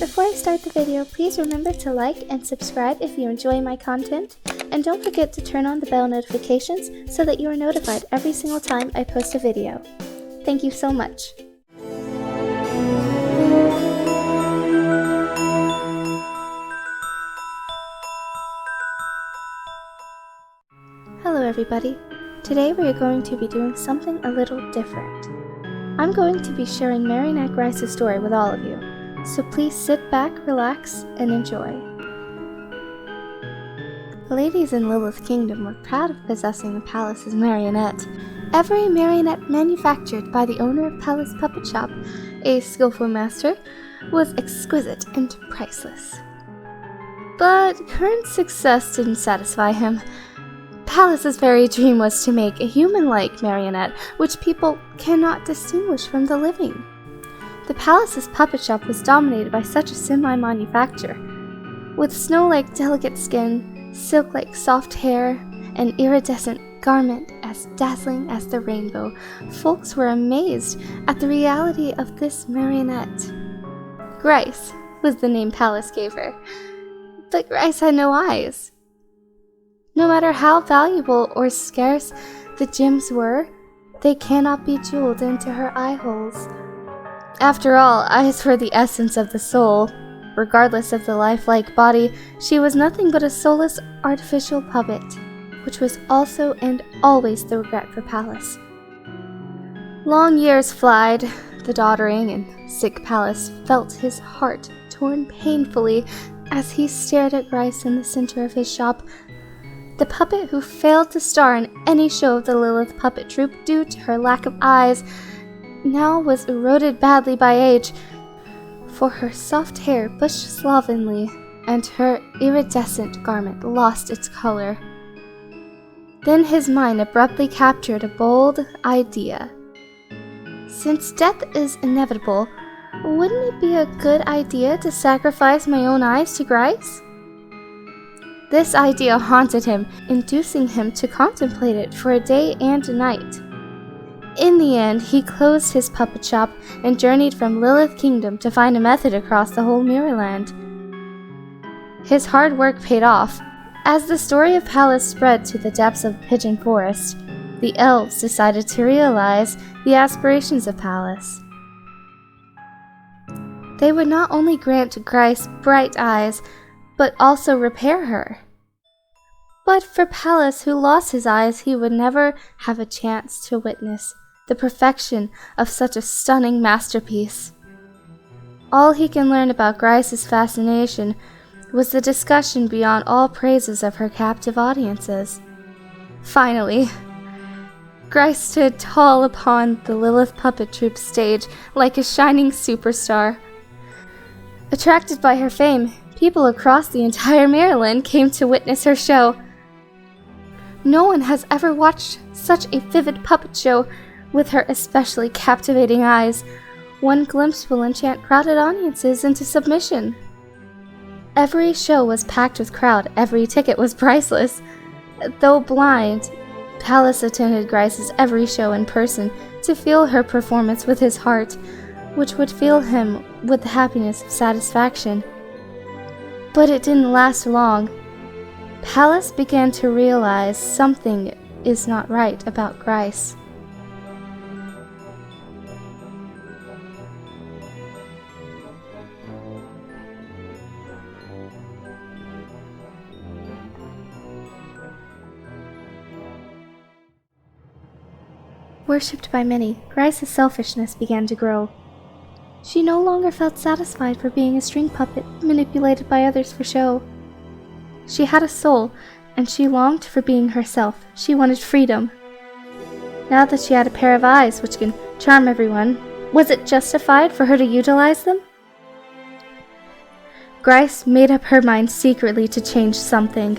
Before I start the video, please remember to like and subscribe if you enjoy my content, and don't forget to turn on the bell notifications so that you are notified every single time I post a video. Thank you so much. Hello everybody. Today we are going to be doing something a little different. I'm going to be sharing Marionette Grice's story with all of you, so please sit back, relax, and enjoy. The ladies in Lilith Kingdom were proud of possessing a palace as marionette. Every marionette manufactured by the owner of Palace Puppet Shop, a skillful master, was exquisite and priceless. But current success didn't satisfy him. Palace's very dream was to make a human-like marionette which people cannot distinguish from the living. The palace's puppet shop was dominated by such a semi-manufacture. With snow-like delicate skin, silk-like soft hair, and iridescent garment as dazzling as the rainbow, folks were amazed at the reality of this marionette. Grice was the name Palace gave her, but Grice had no eyes. No matter how valuable or scarce the gems were, they cannot be jeweled into her eye holes. After all, eyes were the essence of the soul. Regardless of the lifelike body, she was nothing but a soulless artificial puppet, which was also and always the regret for Palace. Long years flied. The doddering and sick Palace felt his heart torn painfully as he stared at Grice in the center of his shop, the puppet who failed to star in any show of the Lilith Puppet Troupe due to her lack of eyes, now was eroded badly by age, for her soft hair bushed slovenly, and her iridescent garment lost its color. Then his mind abruptly captured a bold idea. Since death is inevitable, wouldn't it be a good idea to sacrifice my own eyes to Grice? This idea haunted him, inducing him to contemplate it for a day and a night. In the end, he closed his puppet shop and journeyed from Lilith Kingdom to find a method across the whole Mirrorland. His hard work paid off. As the story of Palace spread to the depths of Pigeon Forest, the elves decided to realize the aspirations of Palace. They would not only grant Grice bright eyes, but also repair her. But for Palace, who lost his eyes, he would never have a chance to witness the perfection of such a stunning masterpiece. All he can learn about Grice's fascination was the discussion beyond all praises of her captive audiences. Finally, Grice stood tall upon the Lilith Puppet Troupe stage like a shining superstar. Attracted by her fame, people across the entire Maryland came to witness her show. No one has ever watched such a vivid puppet show with her especially captivating eyes. One glimpse will enchant crowded audiences into submission. Every show was packed with crowd, every ticket was priceless. Though blind, Palace attended Grice's every show in person to feel her performance with his heart, which would fill him with the happiness of satisfaction. But it didn't last long. Palace began to realize something is not right about Grice. Worshipped by many, Grice's selfishness began to grow. She no longer felt satisfied for being a string puppet manipulated by others for show. She had a soul, and she longed for being herself. She wanted freedom. Now that she had a pair of eyes which can charm everyone, was it justified for her to utilize them? Grice made up her mind secretly to change something.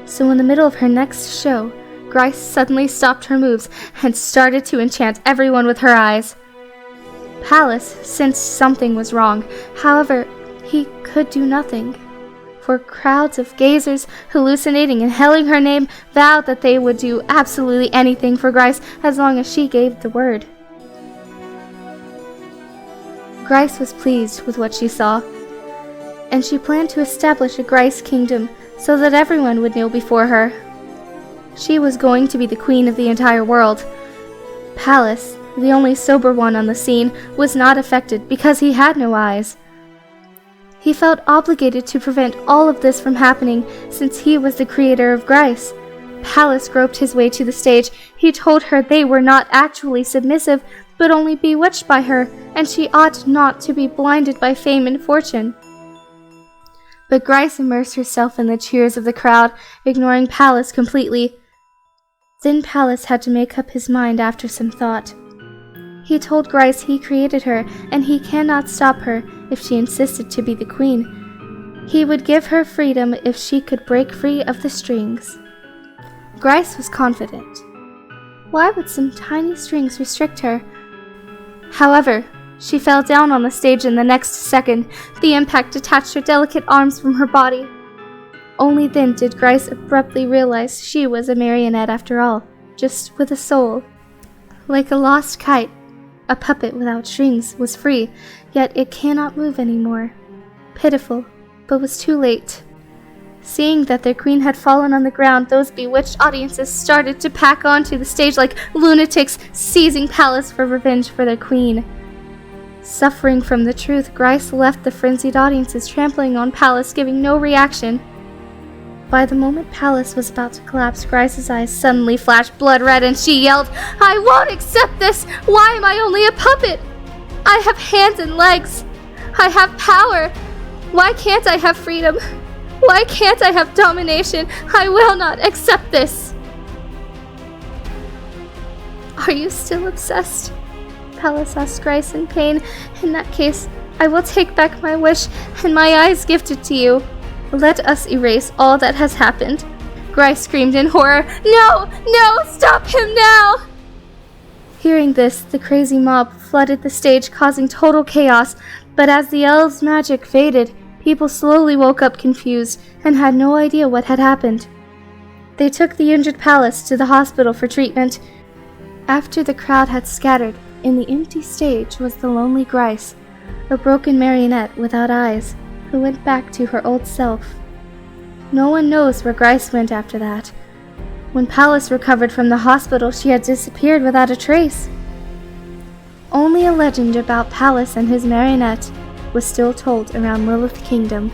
So in the middle of her next show, Grice suddenly stopped her moves and started to enchant everyone with her eyes. Palace sensed something was wrong. However, he could do nothing, for crowds of gazers hallucinating and hailing her name vowed that they would do absolutely anything for Grice as long as she gave the word. Grice was pleased with what she saw, and she planned to establish a Grice kingdom so that everyone would kneel before her. She was going to be the queen of the entire world. Pallas, the only sober one on the scene, was not affected because he had no eyes. He felt obligated to prevent all of this from happening since he was the creator of Grice. Pallas groped his way to the stage. He told her they were not actually submissive, but only bewitched by her, and she ought not to be blinded by fame and fortune. But Grice immersed herself in the cheers of the crowd, ignoring Pallas completely. Then Pallas had to make up his mind after some thought. He told Grice he created her, and he cannot stop her if she insisted to be the queen. He would give her freedom if she could break free of the strings. Grice was confident. Why would some tiny strings restrict her? However, she fell down on the stage in the next second. The impact detached her delicate arms from her body. Only then did Grice abruptly realize she was a marionette after all, just with a soul. Like a lost kite, a puppet without strings was free, yet it cannot move anymore. Pitiful, but was too late. Seeing that their queen had fallen on the ground, those bewitched audiences started to pack onto the stage like lunatics, seizing Pallas for revenge for their queen. Suffering from the truth, Grice left the frenzied audiences trampling on Pallas, giving no reaction. By the moment Pallas was about to collapse, Grice's eyes suddenly flashed blood red and she yelled, "I won't accept this! Why am I only a puppet? I have hands and legs! I have power! Why can't I have freedom? Why can't I have domination? I will not accept this!" "Are you still obsessed?" Pallas asked Grice in pain. "In that case, I will take back my wish and my eyes gifted to you. Let us erase all that has happened." Grice screamed in horror. "No! No! Stop him now!" Hearing this, the crazy mob flooded the stage, causing total chaos, but as the elves' magic faded, people slowly woke up confused and had no idea what had happened. They took the injured Pallas to the hospital for treatment. After the crowd had scattered, in the empty stage was the lonely Grice, a broken marionette without eyes, who went back to her old self. No one knows where Grice went after that. When Pallas recovered from the hospital, she had disappeared without a trace. Only a legend about Pallas and his marionette was still told around Lilith Kingdom.